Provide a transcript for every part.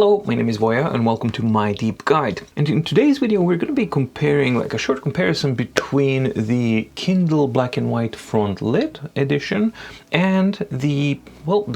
Hello, my name is Voya and welcome to my deep guide. And in today's video we're going to be comparing, a short comparison between the Kindle black and white front lit edition and the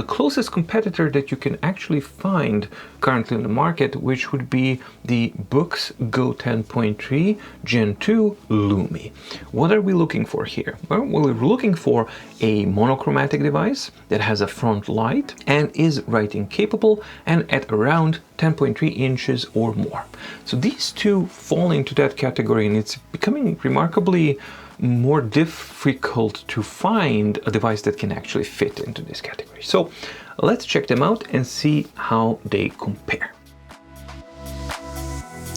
closest competitor that you can actually find currently in the market, which would be the Boox Go 10.3 Gen II Lumi. What are we looking for here? Well, we're looking for a monochromatic device that has a front light and is writing capable and at around 10.3 inches or more. So these two fall into that category, and it's becoming remarkably more difficult to find a device that can actually fit into this category. So let's check them out and see how they compare.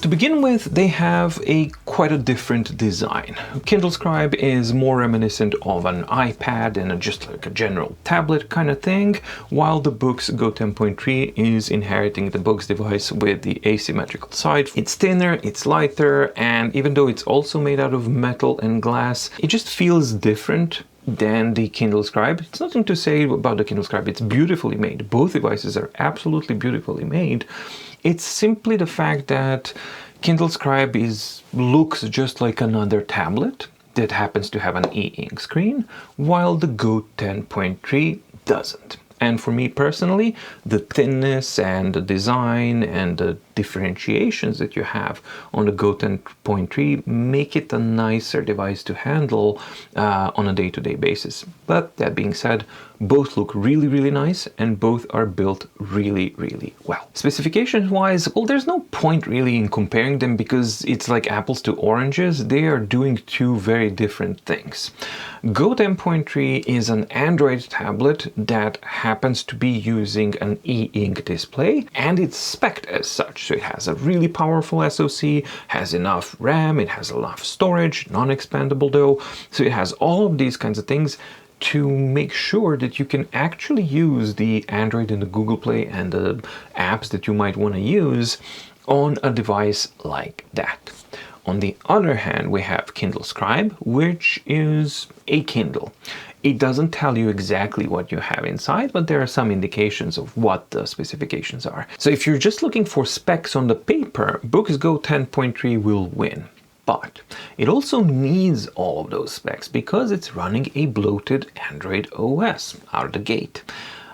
To begin with, they have quite a different design. Kindle Scribe is more reminiscent of an iPad and just like a general tablet kind of thing, while the Boox Go 10.3 is inheriting the Boox device with the asymmetrical side. It's thinner, it's lighter, and even though it's also made out of metal and glass, it just feels different than the Kindle Scribe. It's nothing to say about the Kindle Scribe. It's beautifully made. Both devices are absolutely beautifully made. It's simply the fact that Kindle Scribe looks just like another tablet that happens to have an e-ink screen, while the Go 10.3 doesn't. And for me personally, the thinness and the design and the differentiations that you have on the Go 10.3 make it a nicer device to handle on a day-to-day basis. But that being said, both look really, really nice and both are built really, really well. Specifications-wise, well, there's no point really in comparing them because it's like apples to oranges. They are doing two very different things. Go 10.3 is an Android tablet that happens to be using an e-ink display, and it's spec'd as such. So it has a really powerful SoC, has enough RAM, it has enough storage, non-expandable though. So it has all of these kinds of things to make sure that you can actually use the Android and the Google Play and the apps that you might want to use on a device like that. On the other hand, we have Kindle Scribe, which is a Kindle. It doesn't tell you exactly what you have inside, but there are some indications of what the specifications are. So if you're just looking for specs on the paper, Boox Go 10.3 will win. But it also needs all of those specs because it's running a bloated Android OS out of the gate,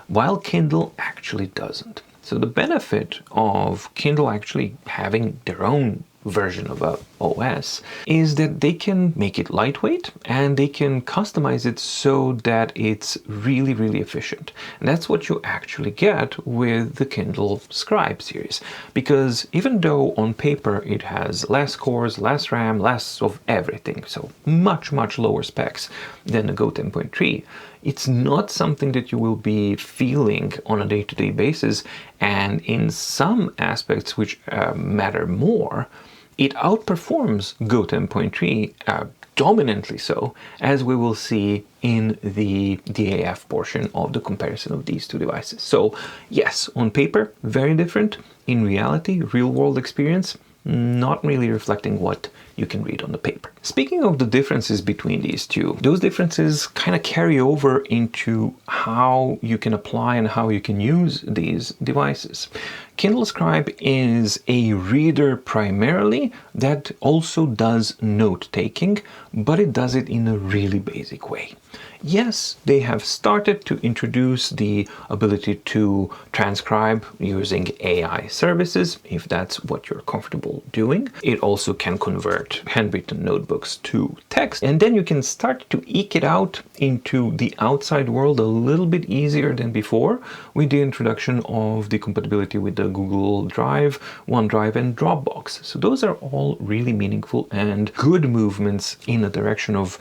while Kindle actually doesn't. So the benefit of Kindle actually having their own version of a OS is that they can make it lightweight and they can customize it so that it's really, really efficient. And that's what you actually get with the Kindle Scribe series, because even though on paper it has less cores, less RAM, less of everything, so much, much lower specs than the Go 10.3, it's not something that you will be feeling on a day-to-day basis, and in some aspects which matter more, it outperforms Go 10.3, dominantly so, as we will see in the DAF portion of the comparison of these two devices. So yes, on paper, very different. In reality, real-world experience, not really reflecting what you can read on the paper. Speaking of the differences between these two, those differences kind of carry over into how you can apply and how you can use these devices. Kindle Scribe is a reader primarily that also does note-taking, but it does it in a really basic way. Yes, they have started to introduce the ability to transcribe using AI services, if that's what you're comfortable doing. It also can convert handwritten notebooks to text, and then you can start to eke it out into the outside world a little bit easier than before with the introduction of the compatibility with the Google Drive, OneDrive, and Dropbox. So those are all really meaningful and good movements in the direction of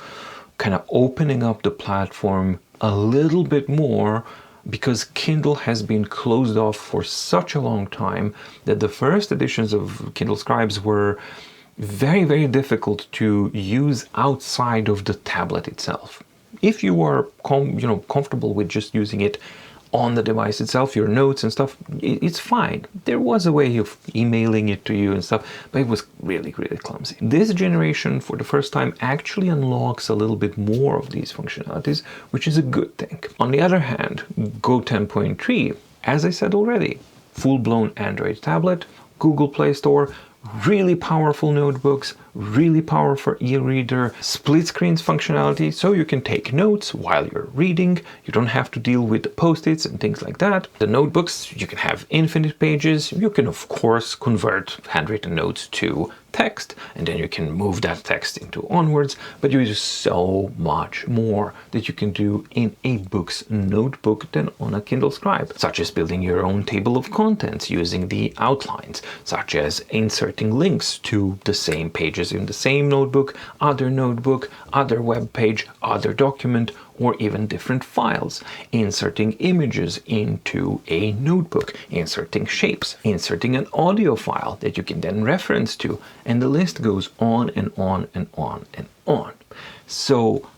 kind of opening up the platform a little bit more, because Kindle has been closed off for such a long time that the first editions of Kindle Scribes were very, very difficult to use outside of the tablet itself. If you are comfortable with just using it on the device itself, your notes and stuff, it's fine. There was a way of emailing it to you and stuff, but it was really, really clumsy. This generation, for the first time, actually unlocks a little bit more of these functionalities, which is a good thing. On the other hand, Go 10.3, as I said already, full-blown Android tablet, Google Play Store, really powerful notebooks, really powerful e-reader, split screens functionality, so you can take notes while you're reading. You don't have to deal with the post-its and things like that. The notebooks, you can have infinite pages. You can, of course, convert handwritten notes to text, and then you can move that text into onwards, but there's so much more that you can do in a Boox notebook than on a Kindle Scribe, such as building your own table of contents using the outlines, such as inserting links to the same pages in the same notebook, other web page, other document, or even different files, inserting images into a notebook, inserting shapes, inserting an audio file that you can then reference to, and the list goes on and on and on and on. So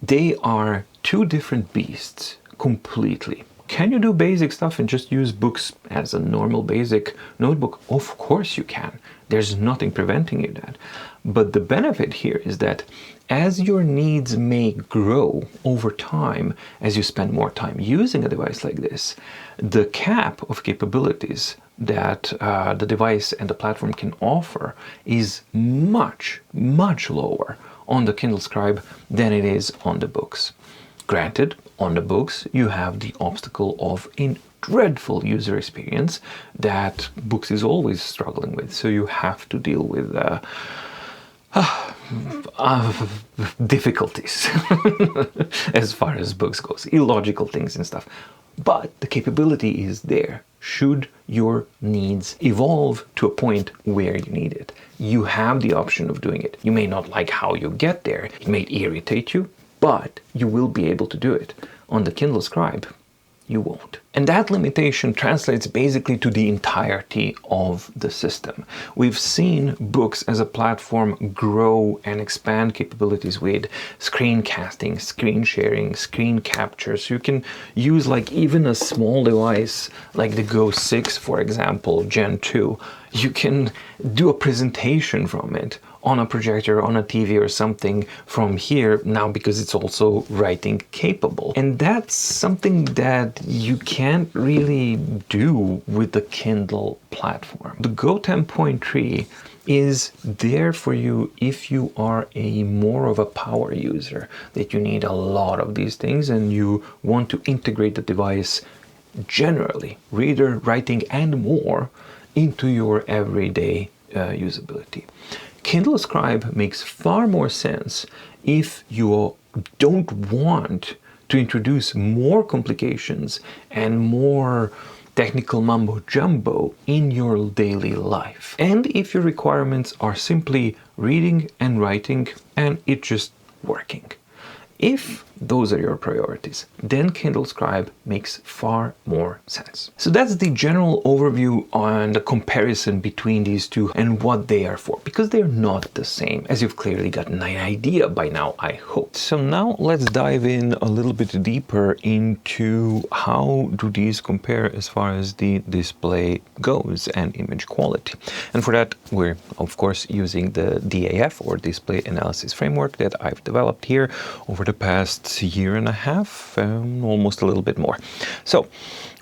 they are two different beasts completely. Can you do basic stuff and just use Boox as a normal basic notebook? Of course you can. There's nothing preventing you that. But the benefit here is that as your needs may grow over time, as you spend more time using a device like this, the cap of capabilities that the device and the platform can offer is much, much lower on the Kindle Scribe than it is on the Boox. Granted, on the Boox, you have the obstacle of a dreadful user experience that Boox is always struggling with. So you have to deal with difficulties as far as Boox goes, illogical things and stuff. But the capability is there. Should your needs evolve to a point where you need it, you have the option of doing it. You may not like how you get there. It may irritate you, but you will be able to do it. On the Kindle Scribe, you won't. And that limitation translates basically to the entirety of the system. We've seen Boox as a platform grow and expand capabilities with screencasting, screen sharing, screen capture. So you can use like even a small device like the Go 6, for example, Gen 2. You can do a presentation from it on a projector, on a TV or something from here now, because it's also writing capable. And that's something that you can't really do with the Kindle platform. The Go 10.3 is there for you if you are a more of a power user, that you need a lot of these things and you want to integrate the device generally, reader, writing, and more into your everyday usability. Kindle Scribe makes far more sense if you don't want to introduce more complications and more technical mumbo jumbo in your daily life. And if your requirements are simply reading and writing and it just working. If those are your priorities, then Kindle Scribe makes far more sense. So that's the general overview on the comparison between these two and what they are for, because they're not the same, as you've clearly gotten an idea by now, I hope. So now let's dive in a little bit deeper into how do these compare as far as the display goes and image quality. And for that, we're of course using the DAF or Display Analysis Framework that I've developed here over the past year and a half, almost a little bit more. So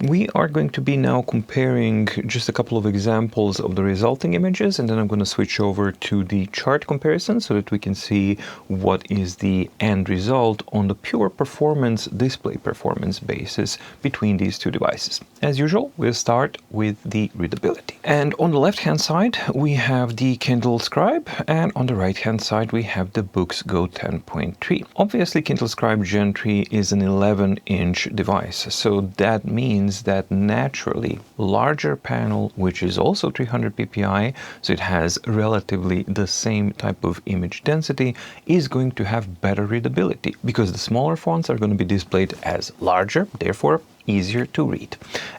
we are going to be now comparing just a couple of examples of the resulting images, and then I'm going to switch over to the chart comparison so that we can see what is the end result on the pure performance, display performance basis between these two devices. As usual, we'll start with the readability. And on the left-hand side, we have the Kindle Scribe, and on the right-hand side, we have the Boox Go 10.3. Obviously, Kindle Scribe Gen 3 is an 11-inch device, so that means that naturally larger panel, which is also 300 ppi, so it has relatively the same type of image density, is going to have better readability because the smaller fonts are going to be displayed as larger, therefore easier to read.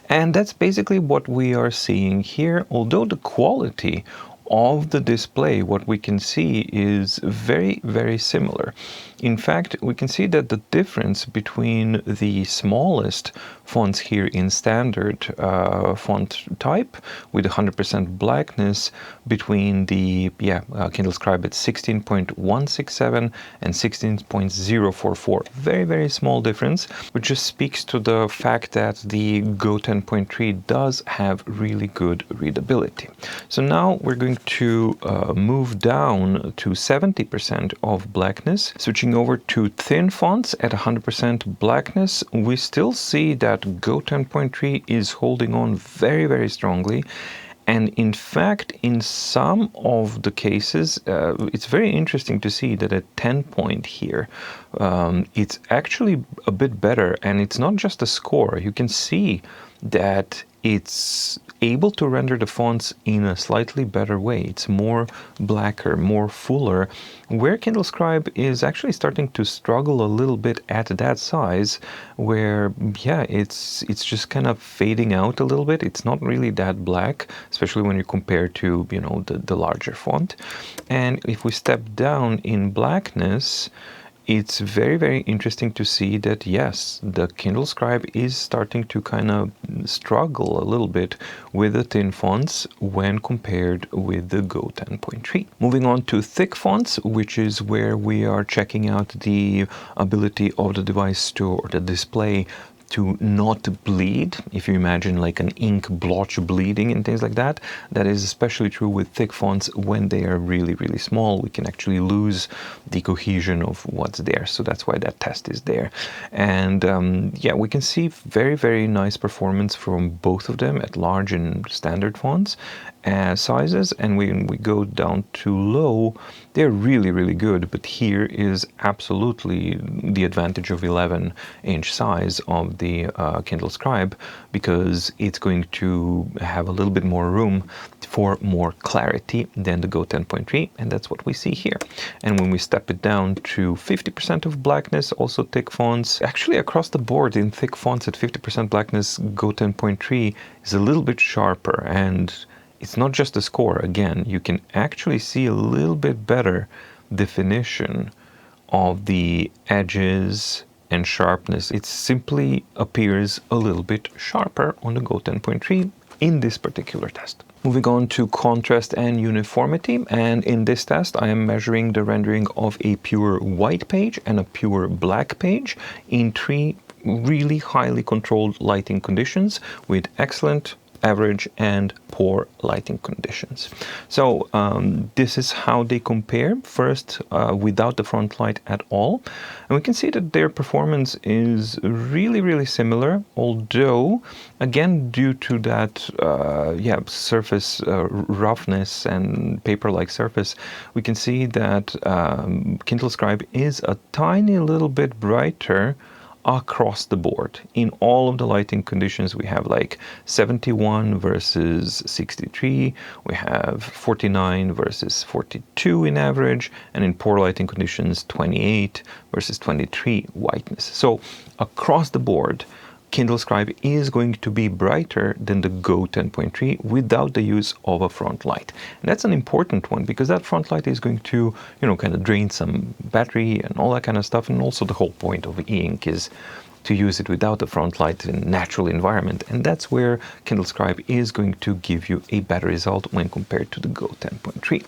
And that's basically what we are seeing here, although the quality of the display, what we can see is very, very similar. In fact, we can see that the difference between the smallest fonts here in standard font type with 100% blackness between the Kindle Scribe at 16.167 and 16.044. Very, very small difference, which just speaks to the fact that the Go 10.3 does have really good readability. So now we're going to move down to 70% of blackness. Switching over to thin fonts at 100% blackness, we still see that Go 10.3 is holding on very, very strongly. And in fact, in some of the cases, it's very interesting to see that at 10 point here, it's actually a bit better. And it's not just a score. You can see that it's able to render the fonts in a slightly better way. It's more blacker, more fuller, where Kindle Scribe is actually starting to struggle a little bit at that size, where, yeah, it's just kind of fading out a little bit. It's not really that black, especially when you compare to, you know, the larger font. And if we step down in blackness, it's very, very interesting to see that, yes, the Kindle Scribe is starting to kind of struggle a little bit with the thin fonts when compared with the Go 10.3. Moving on to thick fonts, which is where we are checking out the ability of the device to, or the display, to not bleed. If you imagine like an ink blotch bleeding and things like that, that is especially true with thick fonts. When they are really, really small, we can actually lose the cohesion of what's there. So that's why that test is there. And yeah, we can see very, very nice performance from both of them at large and standard fonts sizes. And when we go down to low, they're really, really good. But here is absolutely the advantage of 11-inch size of the Kindle Scribe, because it's going to have a little bit more room for more clarity than the Go 10.3, and that's what we see here. And when we step it down to 50% of blackness, also thick fonts, actually across the board in thick fonts at 50% blackness, Go 10.3 is a little bit sharper. And it's not just a score. Again, you can actually see a little bit better definition of the edges and sharpness. It simply appears a little bit sharper on the Go 10.3 in this particular test. Moving on to contrast and uniformity, and in this test I am measuring the rendering of a pure white page and a pure black page in 3 really highly controlled lighting conditions with excellent, average, and poor lighting conditions. So this is how they compare. First, without the front light at all. And we can see that their performance is really, really similar, although, again, due to that surface roughness and paper-like surface, we can see that Kindle Scribe is a tiny little bit brighter across the board. In all of the lighting conditions, we have like 71 versus 63, we have 49 versus 42 in average, and in poor lighting conditions, 28 versus 23 whiteness. So across the board, Kindle Scribe is going to be brighter than the Go 10.3 without the use of a front light. And that's an important one, because that front light is going to, you know, kind of drain some battery and all that kind of stuff. And also the whole point of e-ink is to use it without the front light in a natural environment. And that's where Kindle Scribe is going to give you a better result when compared to the Go 10.3.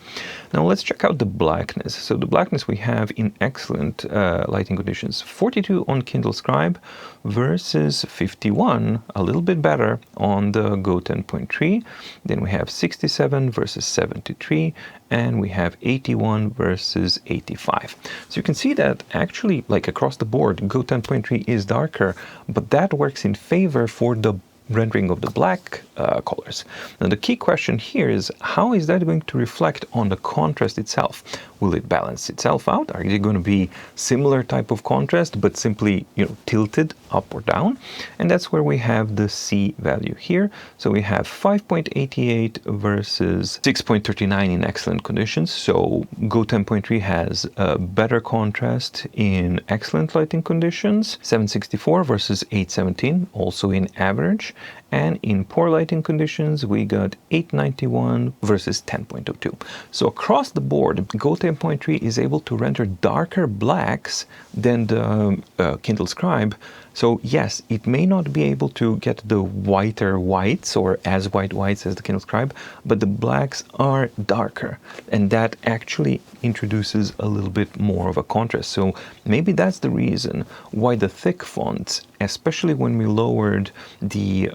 Now let's check out the blackness. So the blackness we have in excellent lighting conditions, 42 on Kindle Scribe versus 51, a little bit better on the Go 10.3. Then we have 67 versus 73, and we have 81 versus 85. So you can see that actually, like across the board, Go 10.3 is darker, but that works in favor for the rendering of the black colors. Now the key question here is, how is that going to reflect on the contrast itself? Will it balance itself out? Are they going to be similar type of contrast, but simply, you know, tilted up or down? And that's where we have the C value here. So we have 5.88 versus 6.39 in excellent conditions. So Go 10.3 has a better contrast in excellent lighting conditions, 764 versus 817, also in average. and in poor lighting conditions we got 891 versus 10.02. So across the board, Go 10.3 is able to render darker blacks than the Kindle Scribe. So yes, it may not be able to get the whiter whites or as white whites as the Kindle Scribe, but the blacks are darker, and that actually introduces a little bit more of a contrast. So maybe that's the reason why the thick fonts, especially when we lowered the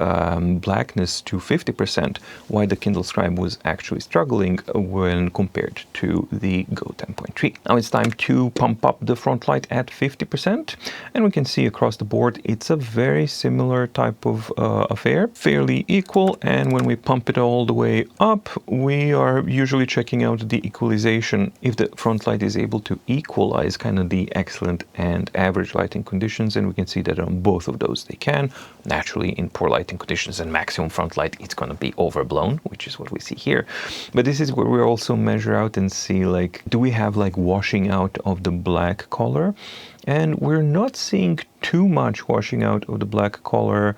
blackness to 50%, why the Kindle Scribe was actually struggling when compared to the Go 10.3. Now it's time to pump up the front light at 50%, and we can see across the board it's a very similar type of affair, fairly equal, and when we pump it all the way up, we are usually checking out the equalization. If the front light is able to equalize kind of the excellent and average lighting conditions, and we can see that on both of those they can. Naturally, in poor lighting conditions and maximum front light, it's going to be overblown, which is what we see here. But this is where we also measure out and see, like, do we have like washing out of the black color? And we're not seeing too much washing out of the black color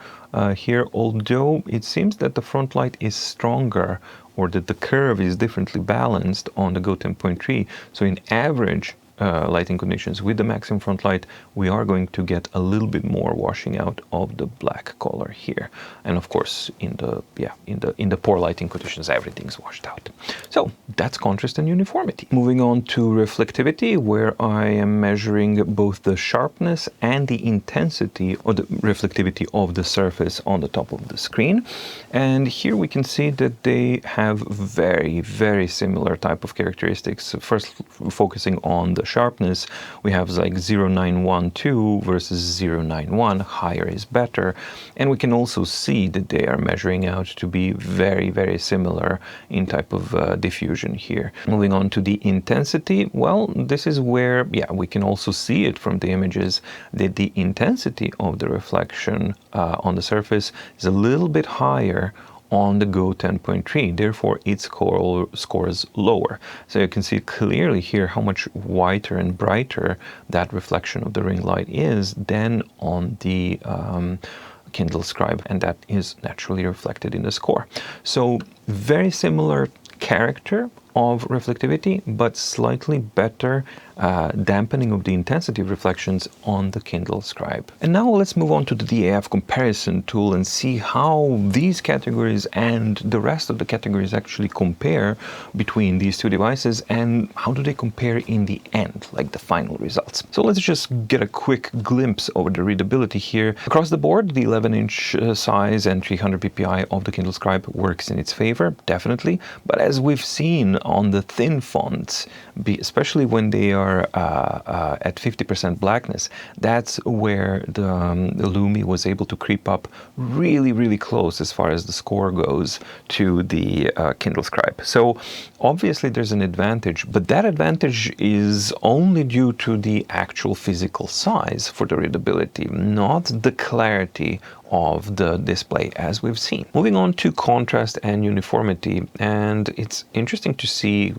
here, although it seems that the front light is stronger, or that the curve is differently balanced on the Go 10.3. So in average lighting conditions with the maximum front light, we are going to get a little bit more washing out of the black color here. And of course, in the poor lighting conditions, everything's washed out. So that's contrast and uniformity. Moving on to reflectivity, where I am measuring both the sharpness and the intensity or the reflectivity of the surface on the top of the screen. And here we can see that they have very, very similar type of characteristics. First, focusing on the sharpness, we have like 0912 versus 091, higher is better. And we can also see that they are measuring out to be very, very similar in type of diffusion here. Moving on to the intensity, well, this is where, we can also see it from the images that the intensity of the reflection on the surface is a little bit higher on the Go 10.3, therefore its scores lower. So you can see clearly here how much whiter and brighter that reflection of the ring light is than on the Kindle Scribe, and that is naturally reflected in the score. So very similar character of reflectivity, but slightly better dampening of the intensity of reflections on the Kindle Scribe. And now let's move on to the DAF Comparison tool and see how these categories and the rest of the categories actually compare between these two devices, and how do they compare in the end, like the final results. So let's just get a quick glimpse over the readability here. Across the board, the 11-inch size and 300 ppi of the Kindle Scribe works in its favor, definitely. But as we've seen on the thin fonts, especially when they are at 50% blackness, that's where the Lumi was able to creep up really, really close as far as the score goes to the Kindle Scribe. So obviously there's an advantage, but that advantage is only due to the actual physical size for the readability, not the clarity of the display as we've seen. Moving on to contrast and uniformity, and it's interesting to see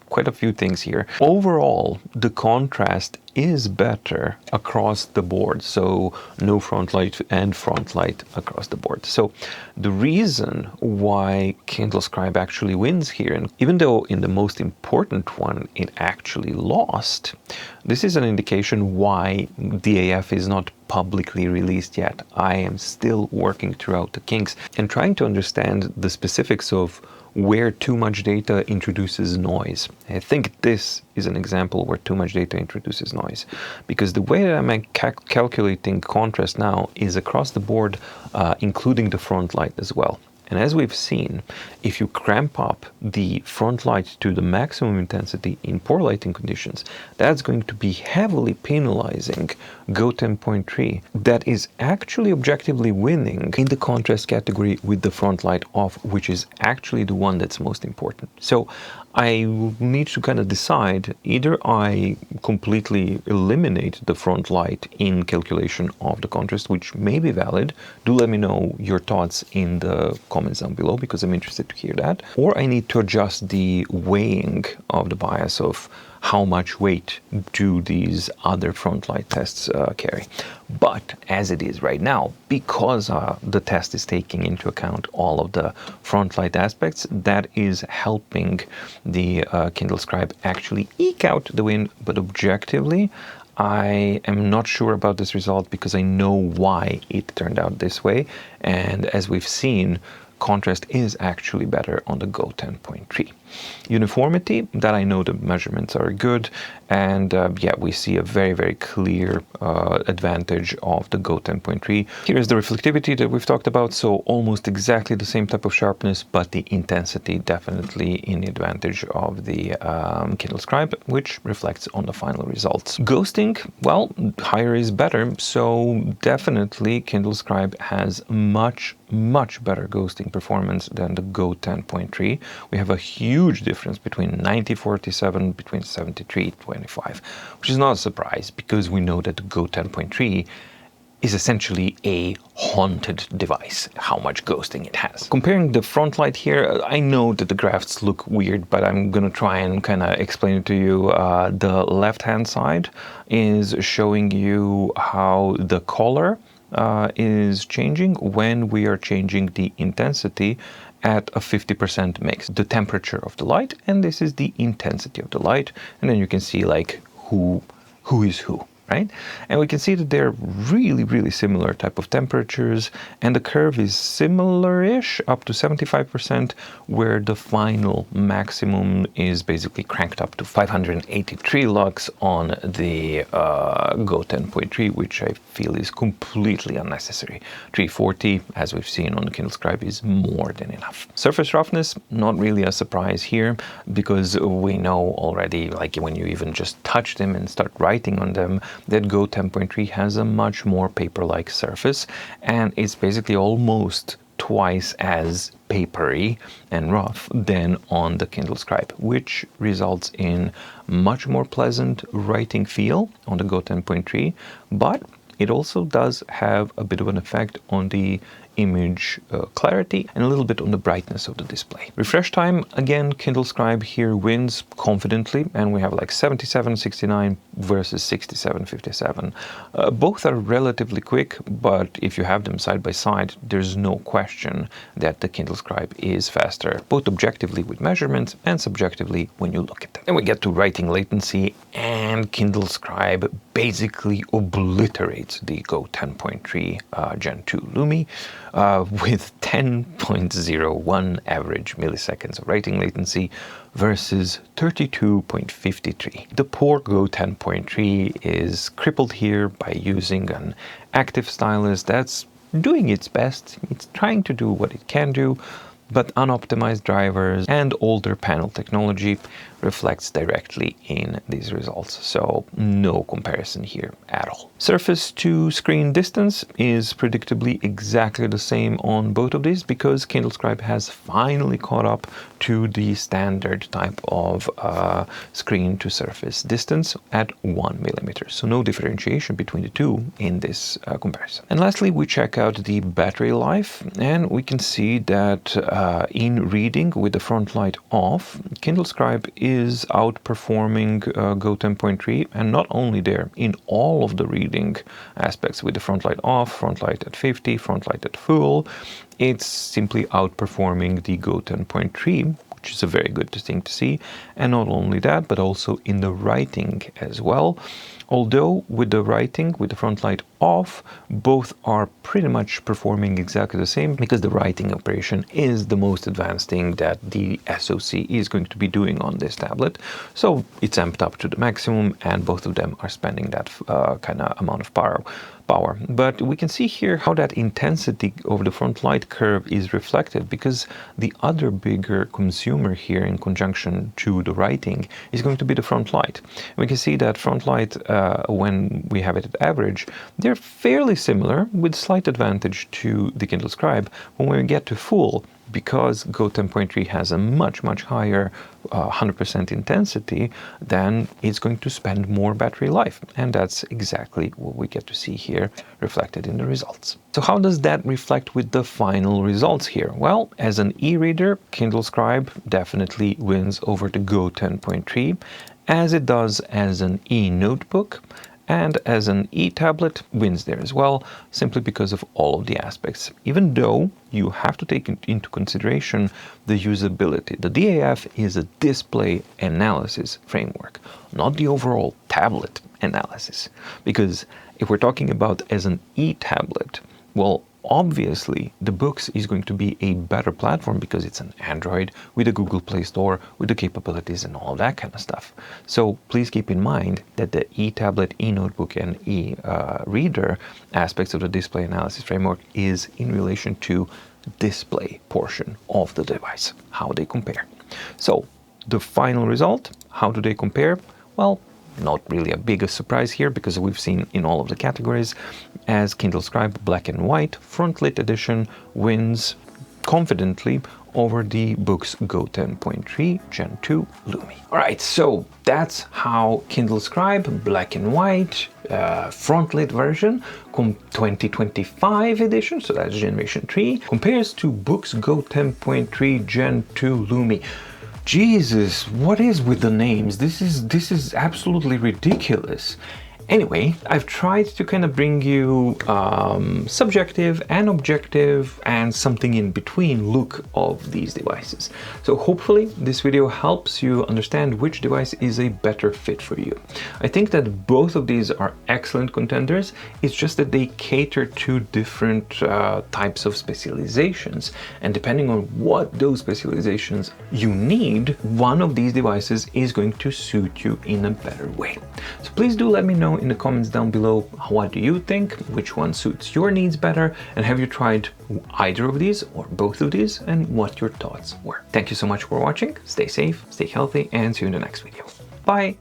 quite a few things here. Overall, the contrast is better across the board, so no front light and front light across the board. So the reason why Kindle Scribe actually wins here, and even though in the most important one it actually lost, this is an indication why DAF is not publicly released yet. I am still working throughout the kinks and trying to understand the specifics of where too much data introduces noise. I think this is an example where too much data introduces noise, because the way that I'm calculating contrast now is across the board, including the front light as well. And as we've seen, if you cramp up the front light to the maximum intensity in poor lighting conditions, that's going to be heavily penalizing Go 10.3. That is actually objectively winning in the contrast category with the front light off, which is actually the one that's most important. So I need to kind of decide, either I completely eliminate the front light in calculation of the contrast, which may be valid. Do let me know your thoughts in the comments down below, because I'm interested to hear that. Or I need to adjust the weighing of the bias of how much weight do these other front light tests carry. But as it is right now, because the test is taking into account all of the front light aspects, that is helping the Kindle Scribe actually eke out the win. But objectively, I am not sure about this result because I know why it turned out this way. And as we've seen, contrast is actually better on the Go 10.3. Uniformity, that I know the measurements are good, and yeah, we see a very, very clear advantage of the Go 10.3. Here is the reflectivity that we've talked about, so almost exactly the same type of sharpness, but the intensity definitely in the advantage of the Kindle Scribe, which reflects on the final results. Ghosting, well, higher is better, so definitely Kindle Scribe has much better ghosting performance than the Go 10.3. We have a huge difference between 90-47 between 73-25, which is not a surprise because we know that the Go 10.3 is essentially a haunted device, how much ghosting it has. Comparing the front light here, I know that the graphs look weird, but I'm gonna try and kind of explain it to you. The left-hand side is showing you how the color is changing when we are changing the intensity at a 50% mix, the temperature of the light, and this is the intensity of the light, and then you can see like who is who, right? And we can see that they're really similar type of temperatures, and the curve is similar-ish up to 75%, where the final maximum is basically cranked up to 583 lux on the Go 10.3, which I feel is completely unnecessary. 340, as we've seen on the Kindle Scribe, is more than enough. Surface roughness, not really a surprise here, because we know already, like when you even just touch them and start writing on them, that Go 10.3 has a much more paper-like surface, and it's basically almost twice as papery and rough than on the Kindle Scribe, which results in much more pleasant writing feel on the Go 10.3, but it also does have a bit of an effect on the image clarity and a little bit on the brightness of the display. Refresh time, again, Kindle Scribe here wins confidently, and we have like 77-69 versus 67-57. Both are relatively quick, but if you have them side by side, there's no question that the Kindle Scribe is faster, both objectively with measurements and subjectively when you look at them. Then we get to writing latency, and Kindle Scribe basically obliterates the Go 10.3 Gen II Lumi with 10.01 average milliseconds of writing latency versus 32.53. The poor Go 10.3 is crippled here by using an active stylus that's doing its best. It's trying to do what it can do, but unoptimized drivers and older panel technology reflects directly in these results, so no comparison here at all. Surface to screen distance is predictably exactly the same on both of these because Kindle Scribe has finally caught up to the standard type of screen to surface distance at 1 millimeter, so no differentiation between the two in this comparison. And lastly, we check out the battery life, and we can see that in reading with the front light off, Kindle Scribe is outperforming Go 10.3, and not only there, in all of the reading aspects with the front light off, front light at 50, front light at full, it's simply outperforming the Go 10.3, which is a very good thing to see. And not only that, but also in the writing as well. Although with the writing, with the front light off, both are pretty much performing exactly the same because the writing operation is the most advanced thing that the SoC is going to be doing on this tablet. So it's amped up to the maximum, and both of them are spending that kind of amount of power. But we can see here how that intensity of the front light curve is reflected, because the other bigger consumer here in conjunction to the writing is going to be the front light. We can see that front light, when we have it at average, they're fairly similar with slight advantage to the Kindle Scribe. When we get to full, because Go 10.3 has a much higher 100% intensity, then it's going to spend more battery life. And that's exactly what we get to see here reflected in the results. So how does that reflect with the final results here? Well, as an e-reader, Kindle Scribe definitely wins over the Go 10.3. as it does as an eNotebook, and as an e-tablet wins there as well, simply because of all of the aspects, even though you have to take into consideration the usability. The DAF is a display analysis framework, not the overall tablet analysis. Because if we're talking about as an e-tablet, well, obviously the Boox is going to be a better platform because it's an Android with a Google Play Store with the capabilities and all that kind of stuff. So please keep in mind that the e-tablet, e-notebook, and e-reader aspects of the display analysis framework is in relation to display portion of the device, how they compare. So the final result, how do they compare? Well, not really a big surprise here, because we've seen in all of the categories, as Kindle Scribe Black and White Front-Lit Edition wins confidently over the Boox Go 10.3 Gen II Lumi. Alright, so that's how Kindle Scribe Black and White front-lit version 2025 edition, so that's generation 3, compares to Boox Go 10.3 Gen II Lumi. Jesus, what is with the names? This is absolutely ridiculous. Anyway, I've tried to kind of bring you subjective and objective and something in between look of these devices. So hopefully this video helps you understand which device is a better fit for you. I think that both of these are excellent contenders. It's just that they cater to different types of specializations, and depending on what those specializations you need, one of these devices is going to suit you in a better way. So please do let me know in the comments down below, what do you think, which one suits your needs better, and have you tried either of these or both of these, and what your thoughts were. Thank you so much for watching. Stay safe, stay healthy, and see you in the next video. Bye!